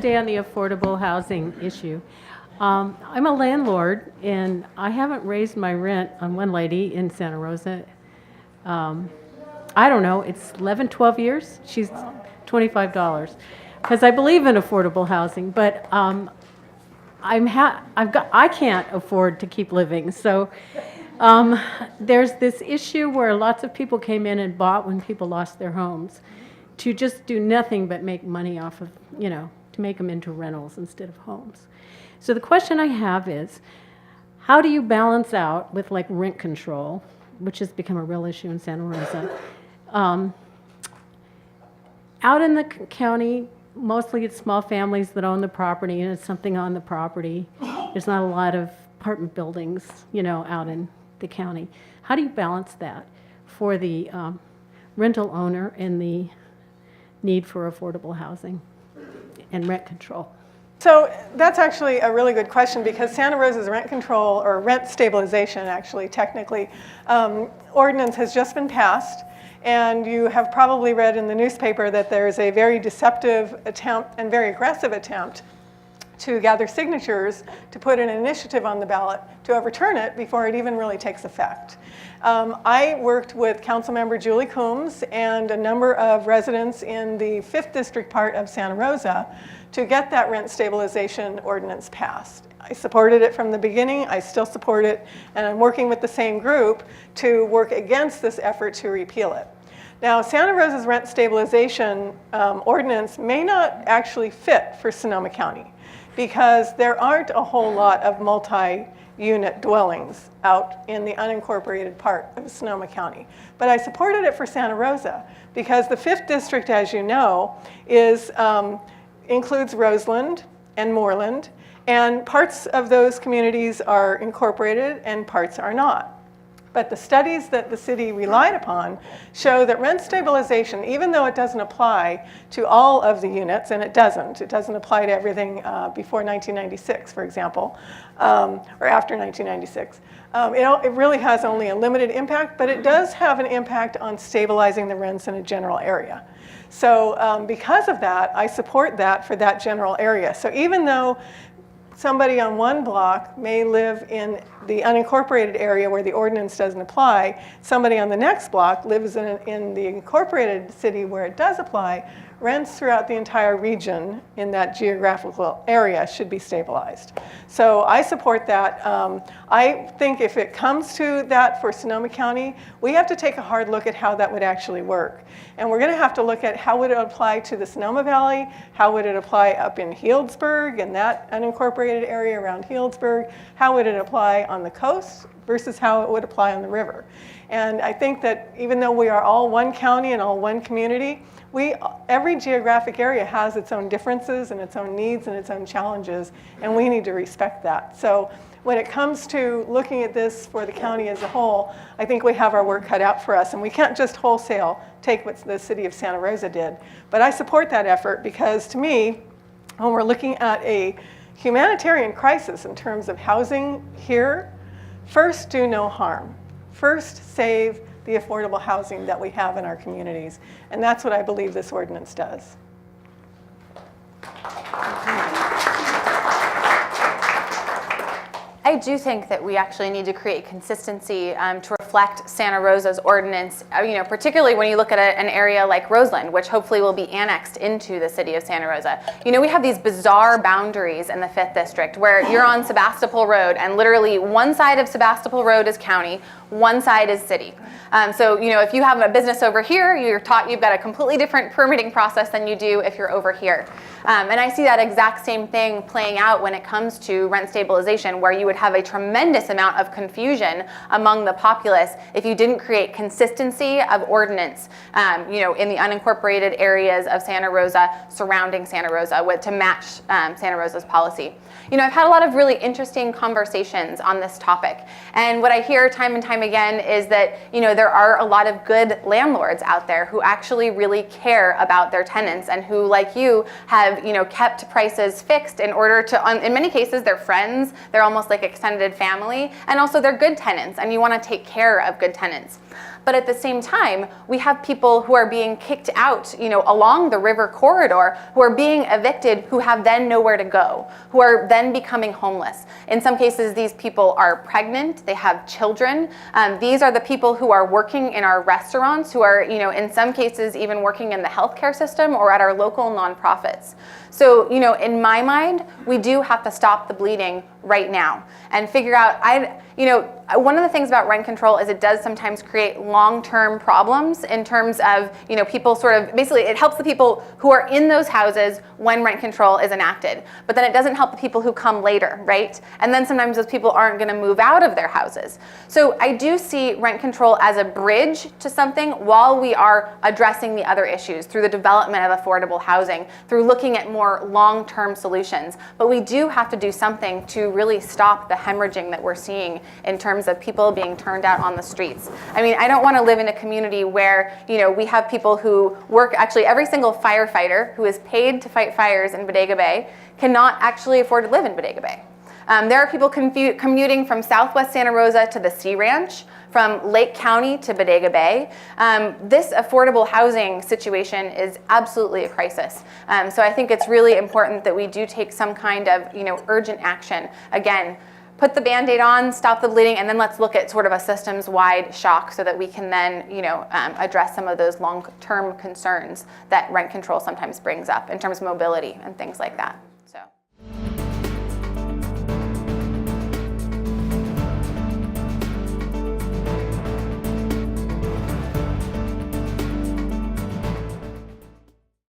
stay on the affordable housing issue. I'm a landlord, and I haven't raised my rent on one lady in Santa Rosa. I don't know, it's 11, 12 years. She's $25 because I believe in affordable housing, but I can't afford to keep living. So there's this issue where lots of people came in and bought when people lost their homes to just do nothing but make money off of, to make them into rentals instead of homes. So the question I have is, how do you balance out with like rent control, which has become a real issue in Santa Rosa? Out in the county, mostly it's small families that own the property, and it's something on the property. There's not a lot of apartment buildings, out in the county. How do you balance that for the rental owner and the need for affordable housing and rent control? So that's actually a really good question, because Santa Rosa's rent control, or rent stabilization actually, technically, ordinance has just been passed. And you have probably read in the newspaper that there's a very deceptive attempt and very aggressive attempt to gather signatures to put an initiative on the ballot to overturn it before it even really takes effect. I worked with Councilmember Julie Coombs and a number of residents in the 5th District part of Santa Rosa to get that rent stabilization ordinance passed. I supported it from the beginning, I still support it, and I'm working with the same group to work against this effort to repeal it. Now, Santa Rosa's rent stabilization ordinance may not actually fit for Sonoma County, because there aren't a whole lot of multi-unit dwellings out in the unincorporated part of Sonoma County. But I supported it for Santa Rosa because the 5th District, as you know, includes Roseland and Moreland, and parts of those communities are incorporated and parts are not. But the studies that the city relied upon show that rent stabilization, even though it doesn't apply to all of the units, and it doesn't apply to everything before 1996, for example, or after 1996. It really has only a limited impact, but it does have an impact on stabilizing the rents in a general area. So because of that, I support that for that general area. So even though somebody on one block may live in the unincorporated area where the ordinance doesn't apply, somebody on the next block lives in the incorporated city where it does apply, rents throughout the entire region in that geographical area should be stabilized. So I support that. I think if it comes to that for Sonoma County, we have to take a hard look at how that would actually work. And we're going to have to look at how would it apply to the Sonoma Valley, how would it apply up in Healdsburg and that unincorporated area around Healdsburg, how would it apply on the coast versus how it would apply on the river. And I think that even though we are all one county and all one community, every geographic area has its own differences and its own needs and its own challenges, and we need to respect that. So when it comes to looking at this for the county as a whole, I think we have our work cut out for us, and we can't just wholesale take what the city of Santa Rosa did. But I support that effort because, to me, when we're looking at a humanitarian crisis in terms of housing here, first do no harm. First save the affordable housing that we have in our communities. And that's what I believe this ordinance does. I do think that we actually need to create consistency to reflect Santa Rosa's ordinance, particularly when you look at an area like Roseland, which hopefully will be annexed into the city of Santa Rosa. We have these bizarre boundaries in the 5th District where you're on Sebastopol Road, and literally one side of Sebastopol Road is county, one side is city. So if you have a business over here, you've got a completely different permitting process than you do if you're over here. And I see that exact same thing playing out when it comes to rent stabilization, where you would have a tremendous amount of confusion among the populace if you didn't create consistency of ordinance, in the unincorporated areas of Santa Rosa, surrounding Santa Rosa, to match Santa Rosa's policy. I've had a lot of really interesting conversations on this topic, and what I hear time and time again is that there are a lot of good landlords out there who actually really care about their tenants and who, like you, have kept prices fixed in order to, in many cases, they're friends, they're almost like extended family, and also they're good tenants, and you want to take care of good tenants. But at the same time, we have people who are being kicked out, along the river corridor, who are being evicted, who have then nowhere to go, who are then becoming homeless. In some cases, these people are pregnant, they have children. These are the people who are working in our restaurants, who are, in some cases even working in the healthcare system or at our local nonprofits. So, in my mind, we do have to stop the bleeding right now and figure out, one of the things about rent control is it does sometimes create long-term problems in terms of, people sort of, basically it helps the people who are in those houses when rent control is enacted, but then it doesn't help the people who come later, right? And then sometimes those people aren't gonna move out of their houses. So I do see rent control as a bridge to something while we are addressing the other issues through the development of affordable housing, through looking at more long-term solutions. But we do have to do something to really stop the hemorrhaging that we're seeing in terms of people being turned out on the streets. I mean, I don't want to live in a community where, we have people who work, actually every single firefighter who is paid to fight fires in Bodega Bay cannot actually afford to live in Bodega Bay. There are people commuting from Southwest Santa Rosa to the Sea Ranch, from Lake County to Bodega Bay. This affordable housing situation is absolutely a crisis. So I think it's really important that we do take some kind of, urgent action. Again, put the Band-Aid on, stop the bleeding, and then let's look at sort of a systems-wide shock so that we can then, address some of those long-term concerns that rent control sometimes brings up in terms of mobility and things like that. So.